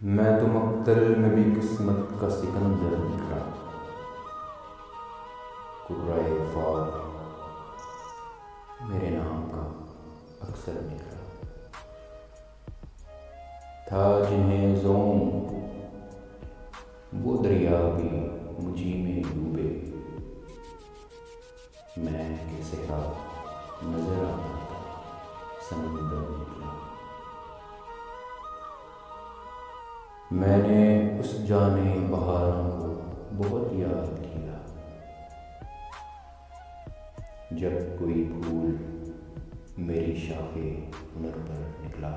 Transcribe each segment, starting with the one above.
میں تو مقتل میں بھی قسمت کا سکندر نکلا، قرائے وفا میرے نام کا اکثر نکلا۔ تھا جنہیں زوم وہ دریا بھی مجھی میں ڈوبے، میں کہ صحرا نظر آتا تھا سمندر نکلا۔ میں نے اس جانے بہاروں کو بہت یاد کیا، جب کوئی پھول میری شاخ ہنر پر نکلا۔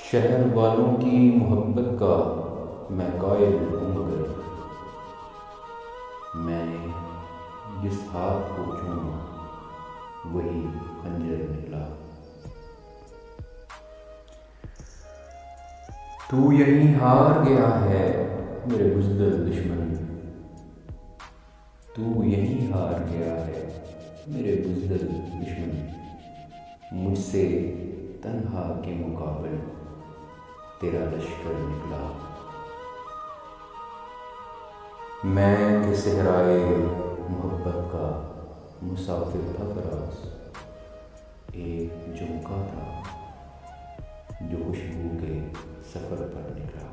شہر والوں کی محبت کا میں قائل ہوں، مگر میں نے جس ہاتھ کو چوما وہی خنجر نکلا۔ تو یہیں ہار گیا ہے میرے بزدل دشمن، تو یہیں ہار گیا ہے میرے بزدل دشمن، مجھ سے تنہا کے مقابل تیرا لشکر نکلا۔ میں کہ صحرائے محبت کا مسافر تھا فراز، ایک جھونکا تھا جو خوشبو کے سفر پر نکلا۔